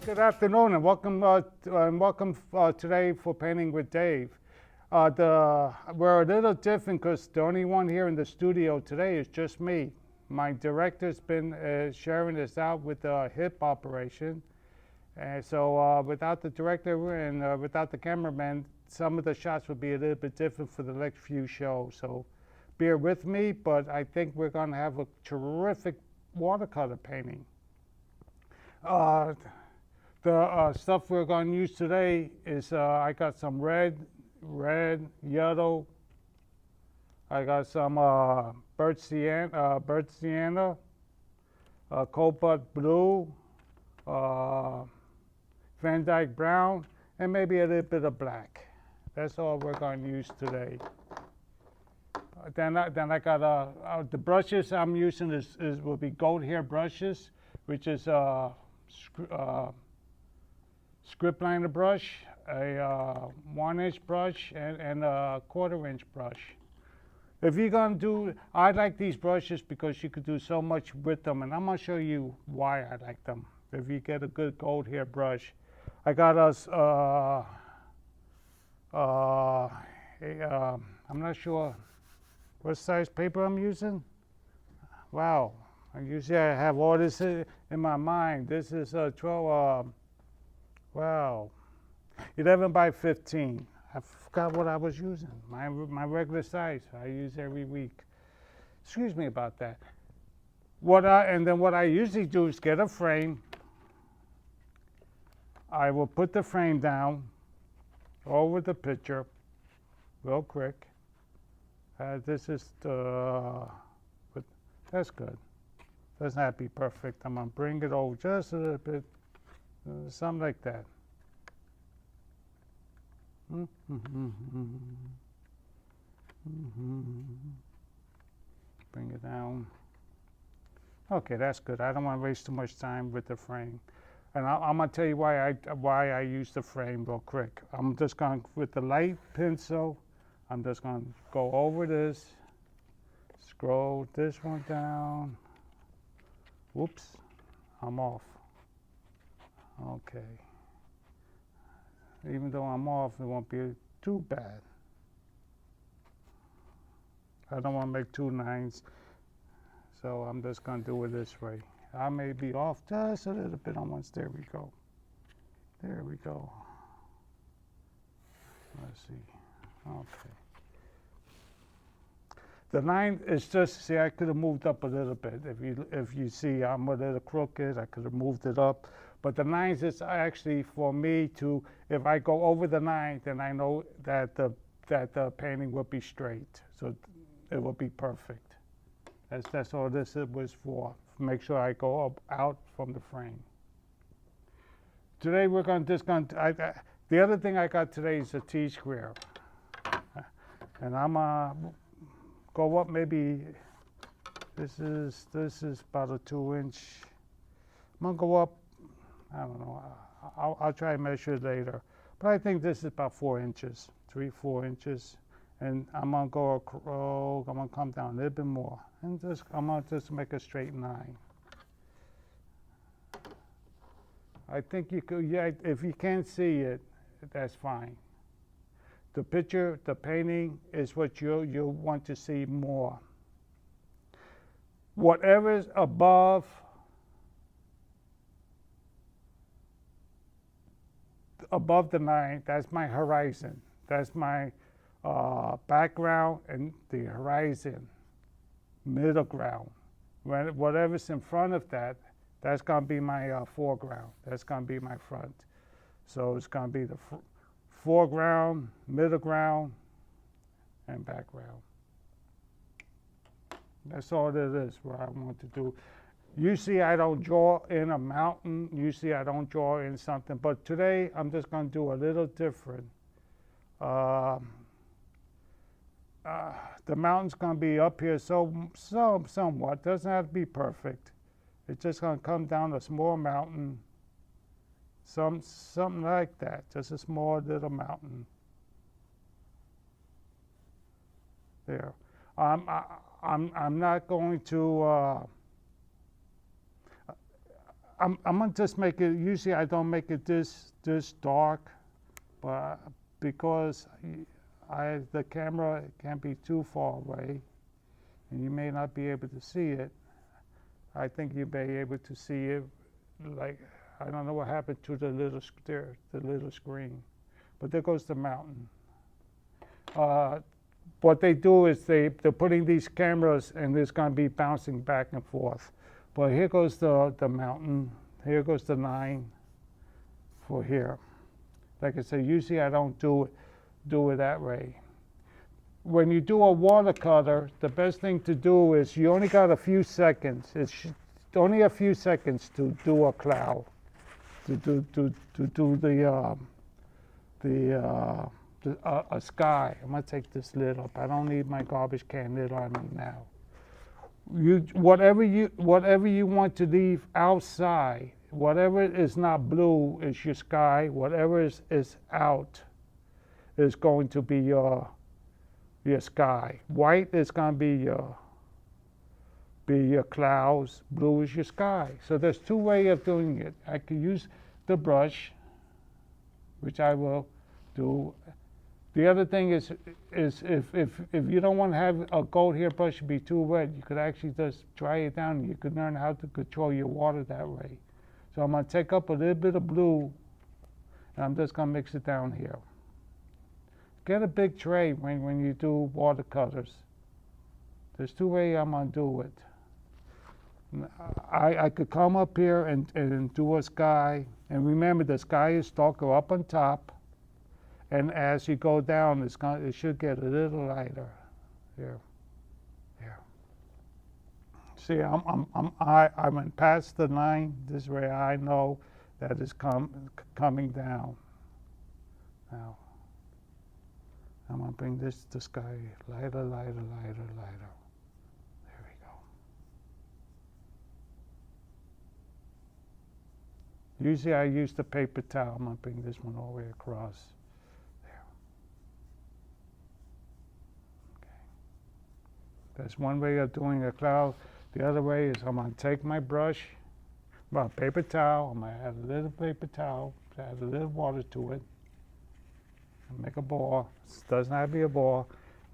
Good afternoon and welcome today for Painting with Dave. We're a little different because the only one here in the studio today is just me. My director's been sharing this out with the hip operation. And so without the director and without the cameraman, some of the shots would be a little bit different for the next few shows. So bear with me, but I think we're going to have a terrific watercolor painting. The stuff we're going to use today is I got some red, yellow. I got some bird sienna, cobalt blue, Van Dyke brown, and maybe a little bit of black. That's all we're going to use today. Then I got the brushes I'm using will be goat hair brushes, which is script liner brush, a 1-inch brush, and a 1/4-inch brush. If you're gonna do, I like these brushes because you could do so much with them, and I'm gonna show you why I like them. If you get a good goat hair brush, I got us. I'm not sure what size paper I'm using. Wow, usually I have all this in my mind. This is 12. Wow, 11 by 15. I forgot what I was using. My regular size I use every week. Excuse me about that. What I usually do is get a frame. I will put the frame down over the picture real quick. This is but that's good. Doesn't have to be perfect. I'm gonna bring it over just a little bit. Something like that. Bring it down. Okay, that's good. I don't want to waste too much time with the frame. And I'm going to tell you why I use the frame real quick. I'm just going, with the light pencil, I'm just going to go over this, scroll this one down. Whoops, I'm off. Okay. Even though I'm off, it won't be too bad. I don't want to make 2 lines, so I'm just going to do it this way. I may be off just a little bit on once. There we go. There we go. Let's see. Okay. The line is just, see, I could have moved up a little bit. If you see I'm a little crooked, I could have moved it up. But the lines is actually for me to, if I go over the line, then I know that the painting will be straight. So it will be perfect. That's all this was for. Make sure I go up out from the frame. Today we're the other thing I got today is a T-square. And I'm go up maybe, this is about a 2-inch. I'm gonna go up, I don't know, I'll try and measure it later. But I think this is about 4 inches, 3-4 inches. And I'm gonna go I'm gonna come down a little bit more. And I'm gonna just make a straight line. I think you could, yeah, if you can't see it, that's fine. The picture, the painting is what you want to see more. Whatever's above the line, that's my horizon. That's my background and the horizon, middle ground. Whatever's in front of that, that's going to be my foreground. That's going to be my front. So it's going to be the foreground, middle ground, and background. That's all it is, what I want to do. Usually I don't draw in a mountain. Usually I don't draw in something. But today I'm just going to do a little different. The mountain's going to be up here somewhat. Doesn't have to be perfect. It's just going to come down a small mountain. Something like that. Just a small little mountain. There. I'm not going to I'm gonna just make it, usually I don't make it this dark, but because the camera can't be too far away, and you may not be able to see it. I think you may be able to see it, like, I don't know what happened to the little screen, but there goes the mountain. What they do is they're putting these cameras, and it's going to be bouncing back and forth. But here goes the mountain. Here goes the 9 for here. Like I said, usually I don't do it that way. When you do a watercolor, the best thing to do is you only got a few seconds. It's only a few seconds to do a cloud, to do a sky. I'm gonna take this lid up. I don't need my garbage can lid on me now. Whatever you want to leave outside, whatever is not blue is your sky. Whatever is out is going to be your sky. White is going to be your clouds. Blue is your sky. So there's 2 ways of doing it. I could use the brush, which I will do. The other thing is if you don't want to have a gold hair brush be too wet, you could actually just dry it down. You could learn how to control your water that way. So I'm going to take up a little bit of blue, and I'm just going to mix it down here. Get a big tray when you do watercolors. There's 2 ways I'm going to do it. I could come up here and do a sky. And remember, the sky is darker up on top. And as you go down, it should get a little lighter. Here. See, I went past the 9. This way I know that it's coming down. Now, I'm going to bring the sky lighter. There we go. Usually I use the paper towel. I'm going to bring this one all the way across. There. Okay. That's one way of doing a cloud. The other way is I'm going to take my brush, paper towel. I'm going to add a little paper towel, add a little water to it. Make a ball. It doesn't have to be a ball,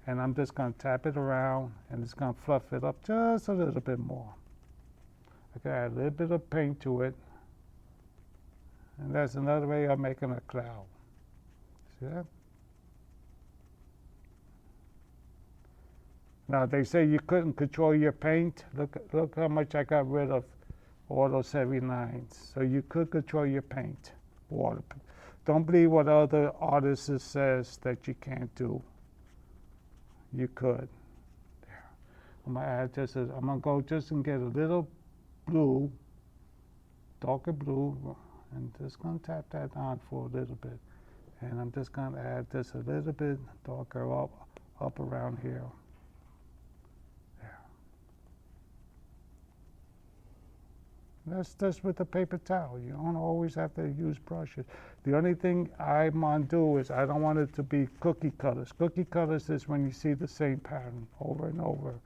and I'm just going to tap it around, and it's going to fluff it up just a little bit more. I can add a little bit of paint to it, and that's another way of making a cloud. See that? Now they say you couldn't control your paint. Look how much I got rid of all those heavy lines. So you could control your paint, water. Don't believe what other artists says that you can't do. You could. There. I'm gonna add I'm gonna go just and get a little blue, darker blue, and just gonna tap that on for a little bit. And I'm just gonna add this a little bit darker up around here. That's just with the paper towel. You don't always have to use brushes. The only thing I'm going to do is I don't want it to be cookie cutters. Cookie cutters is when you see the same pattern over and over.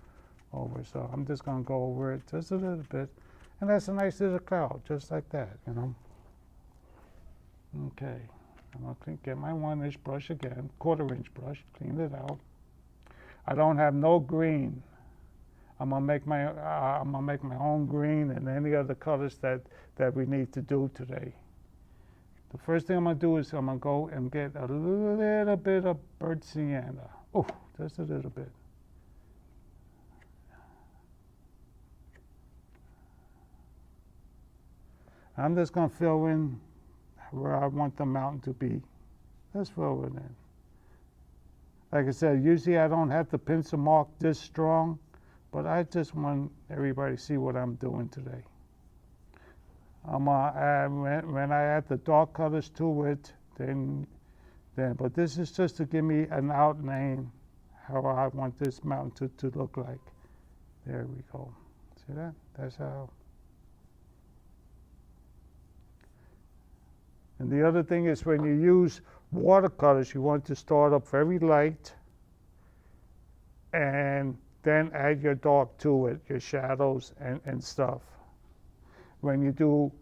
So I'm just going to go over it just a little bit. And that's a nice little cloud, just like that, you know. Okay. I'm going to get my 1-inch brush again, 1/4-inch brush, clean it out. I don't have no green. I'm gonna make my own green and any other colors that we need to do today. The first thing I'm gonna do is I'm gonna go and get a little bit of burnt sienna. Oh, just a little bit. I'm just gonna fill in where I want the mountain to be. Just fill it in. Like I said, usually I don't have the pencil mark this strong. But I just want everybody to see what I'm doing today. I'm gonna add, when I add the dark colors to it, but this is just to give me an outline how I want this mountain to look like. There we go. See that? That's how. And the other thing is when you use watercolors, you want to start up very light and then add your dark to it, your shadows and stuff. When you do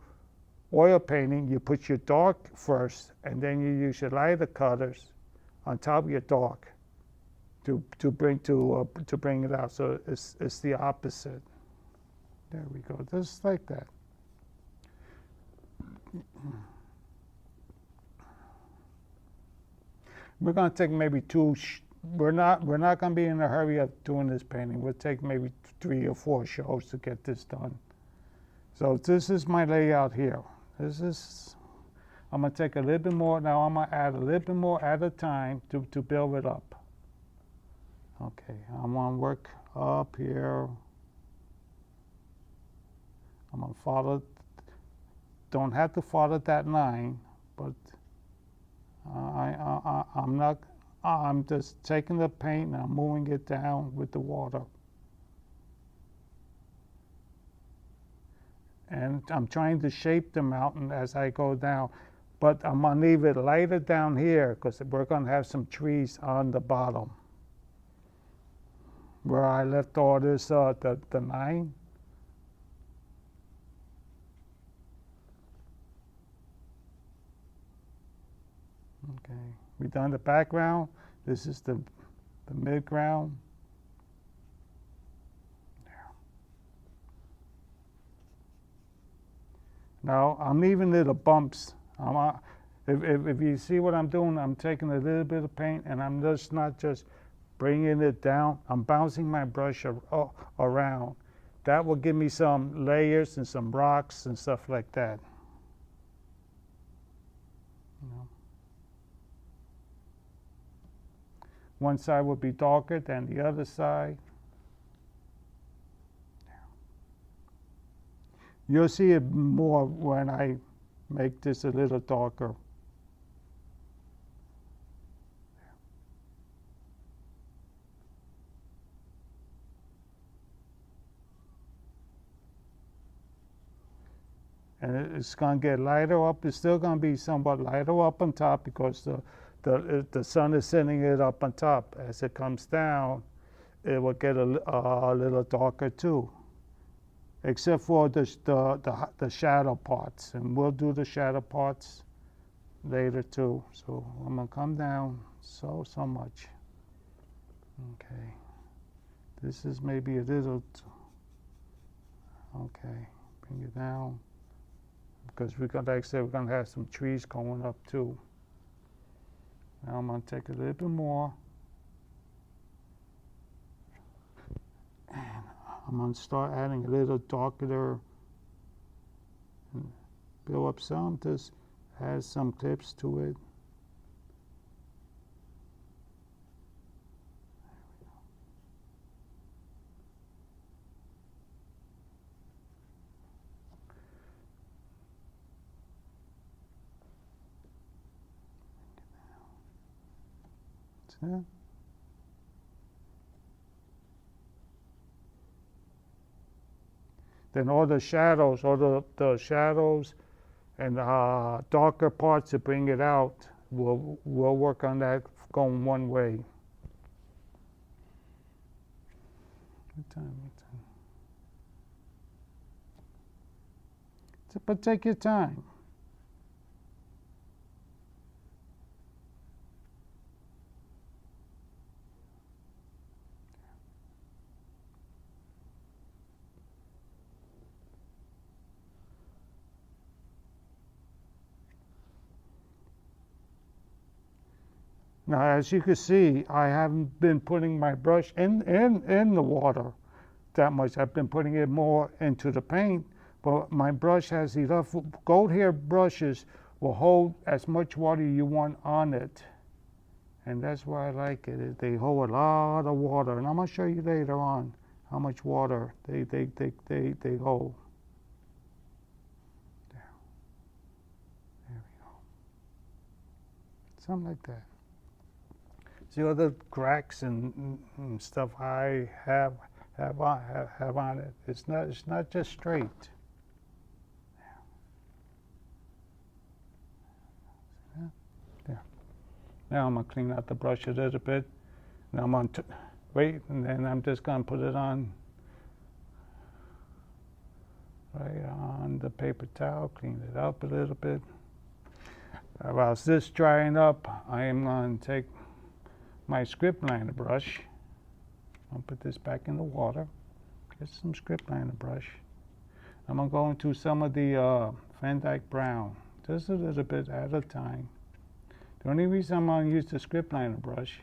oil painting, you put your dark first, and then you use your lighter colors on top of your dark to bring it out. So it's the opposite. There we go, just like that. We're going to take maybe we're not going to be in a hurry of doing this painting. We'll take maybe 3 or 4 shows to get this done. So this is my layout here. I'm going to take a little bit more. Now I'm going to add a little bit more at a time to build it up. Okay, I'm going to work up here. I'm going to follow, don't have to follow that line, but I'm just taking the paint and I'm moving it down with the water. And I'm trying to shape the mountain as I go down, but I'm gonna leave it lighter down here because we're gonna have some trees on the bottom where I left all this, the line. Okay, we done the background. This is the midground. There. Now I'm leaving little bumps. If you see what I'm doing, I'm taking a little bit of paint and I'm just not just bringing it down. I'm bouncing my brush around. That will give me some layers and some rocks and stuff like that. You know. One side will be darker than the other side. You'll see it more when I make this a little darker. And it's going to get lighter up. It's still going to be somewhat lighter up on top because the sun is setting it up on top. As it comes down, it will get a little darker too, except for the shadow parts. And we'll do the shadow parts later too. So I'm gonna come down so much. Okay, this is maybe a little. Okay, bring it down because we're gonna, like I said, we're gonna have some trees going up too. Now I'm going to take a little bit more. And I'm going to start adding a little darker. Build up some, just add some clips to it. Yeah. Then all the shadows, the shadows and darker parts to bring it out, we'll work on that going one way. What time? But take your time. Now, as you can see, I haven't been putting my brush in the water that much. I've been putting it more into the paint, but my brush has enough. Gold hair brushes will hold as much water you want on it, and that's why I like it. They hold a lot of water, and I'm gonna show you later on how much water they hold. There we go. Something like that. See all the cracks and stuff I have on it. It's not just straight. There. Now I'm gonna clean out the brush a little bit. Now I'm gonna wait, and then I'm just gonna put it on right on the paper towel, clean it up a little bit. While this drying up, I am going to take my script liner brush. I'll put this back in the water. Get some script liner brush. I'm going to go into some of the Van Dyke Brown, just a little bit at a time. The only reason I'm going to use the script liner brush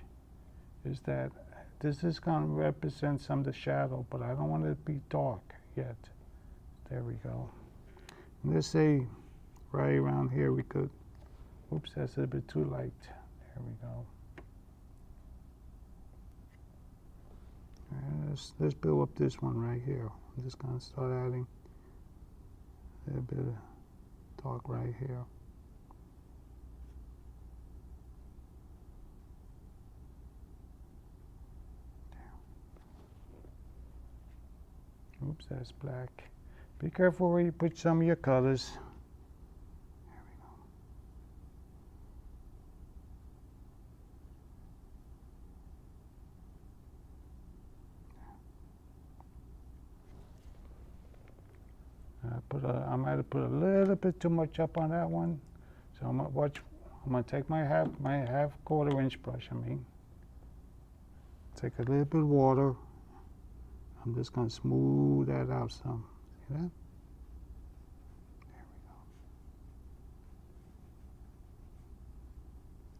is that this is going to represent some of the shadow, but I don't want it to be dark yet. There we go. And let's say right around here we could, oops, that's a little bit too light. There we go. And let's build up this one right here. I'm just going to start adding a little bit of dark right here. Oops, that's black. Be careful where you put some of your colors. There we go. I might have put a little bit too much up on that one. So I'm gonna take my half quarter inch brush, take a little bit of water. I'm just going to smooth that out some. See that? There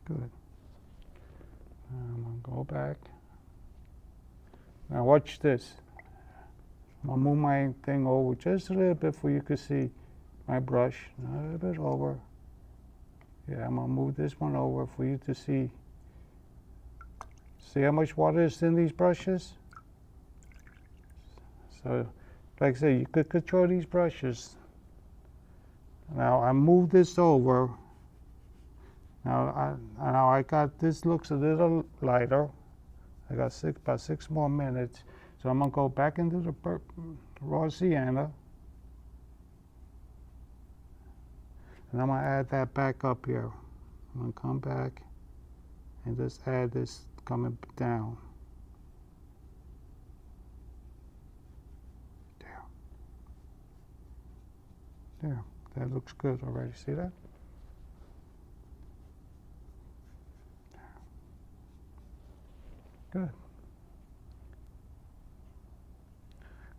we go. Good. I'm going to go back. Now watch this. I'm going to move my thing over just a little bit for you to see my brush. A little bit over. Yeah, I'm going to move this one over for you to see. See how much water is in these brushes? So, like I say, you could control these brushes. Now I move this over. Now I got this looks a little lighter. I got about 6 more minutes. So I'm gonna go back into the raw sienna, and I'm gonna add that back up here. I'm gonna come back and just add this coming down. There, that looks good already. See that? Good.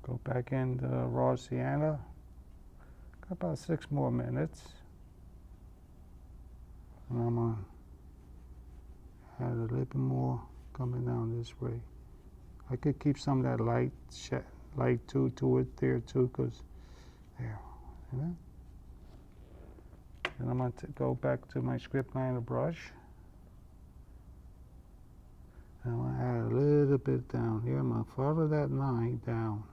Go back in the raw sienna. Got about 6 more minutes. And I'm going to add a little bit more coming down this way. I could keep some of that light to it there too, because there. And I'm going to go back to my script liner brush. And I'm going to add a little bit down here. I'm going to follow that line down.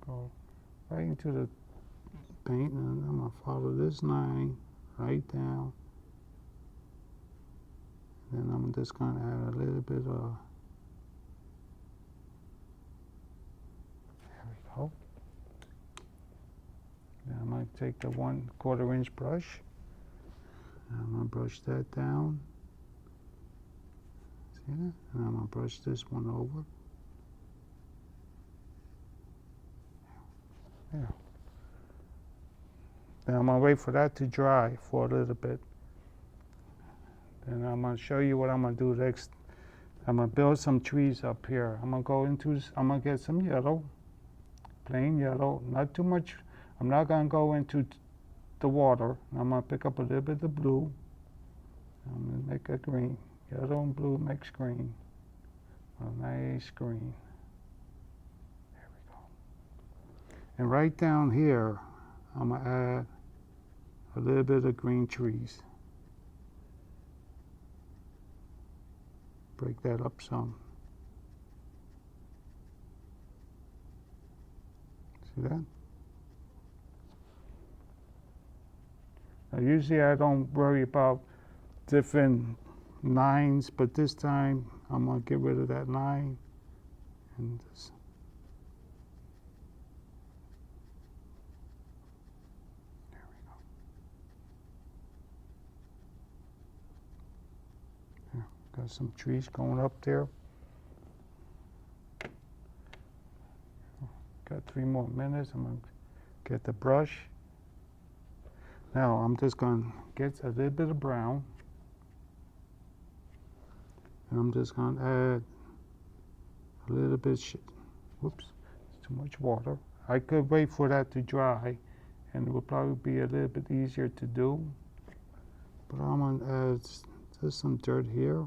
Go right into the paint, and I'm going to follow this line right down. Then I'm just going to add a little bit of, there we go. Then I'm going to take the 1/4 inch brush, and I'm going to brush that down. See that? And I'm going to brush this one over. There. Then I'm going to wait for that to dry for a little bit. Then I'm going to show you what I'm going to do next. I'm going to build some trees up here. I'm going to get some yellow, plain yellow, not too much. I'm not going to go into the water. I'm going to pick up a little bit of blue. I'm going to make a green. Yellow and blue makes green. A nice green. There we go. And right down here, I'm going to add a little bit of green trees. Break that up some. See that? Now usually I don't worry about different lines, but this time I'm going to get rid of that line and just there we go. There, got some trees going up there. Got 3 more minutes. I'm going to get the brush. Now I'm just going to get a little bit of brown. And I'm just going to add a little bit, whoops, it's too much water. I could wait for that to dry, and it would probably be a little bit easier to do. But I'm going to add just some dirt here,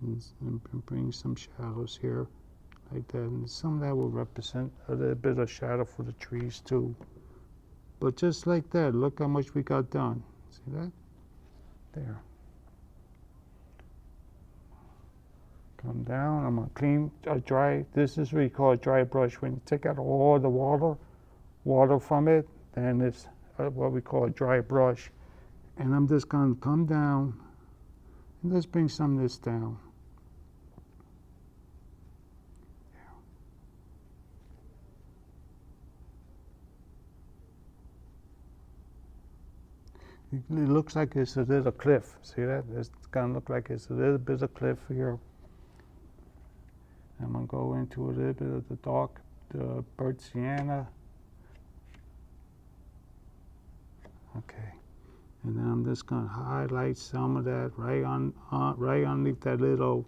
and bring some shadows here, like that. And some of that will represent a little bit of shadow for the trees too. But just like that, look how much we got done. See that? There. Come down, I'm gonna clean, dry. This is what we call a dry brush. When you take out all the water from it, then it's what we call a dry brush. And I'm just gonna come down, and let's bring some of this down. It looks like it's a little cliff. See that? It's gonna look like it's a little bit of cliff here. I'm going to go into a little bit of the burnt sienna. Okay. And then I'm just going to highlight some of that right underneath that little,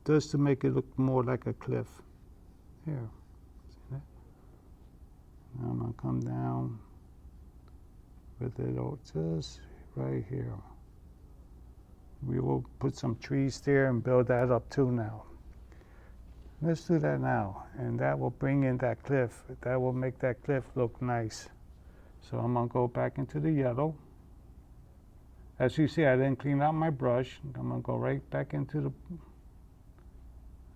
just to make it look more like a cliff. Here. See that? Now I'm going to come down with it just right here. We will put some trees there and build that up too now. Let's do that now, and that will bring in that cliff. That will make that cliff look nice. So I'm gonna go back into the yellow. As you see, I didn't clean out my brush. I'm gonna go right back into the,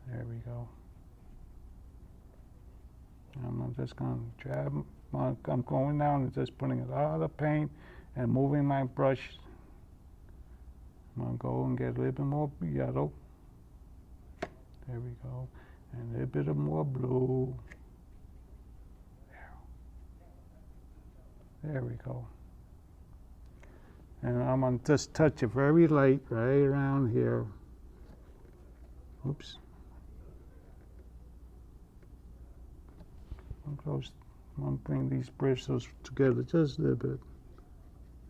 there we go. I'm just gonna grab, I'm going down and just putting a lot of paint and moving my brush. I'm going to go and get a little bit more yellow. There we go. And a little bit of more blue. There we go. And I'm going to just touch it very light right around here. Oops. I'm going to bring these bristles together just a little bit.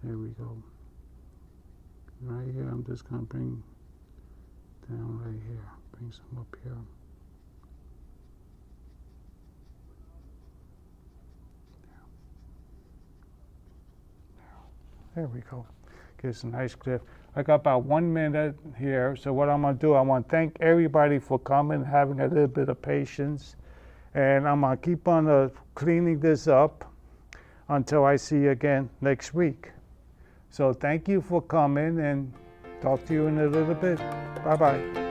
There we go. Right here, I'm just going to bring down right here. Bring some up here. There we go. Gives a nice cliff. I got about 1 minute here, so what I'm going to do, I want to thank everybody for coming, having a little bit of patience, and I'm going to keep on cleaning this up until I see you again next week. So thank you for coming, and talk to you in a little bit. Bye-bye.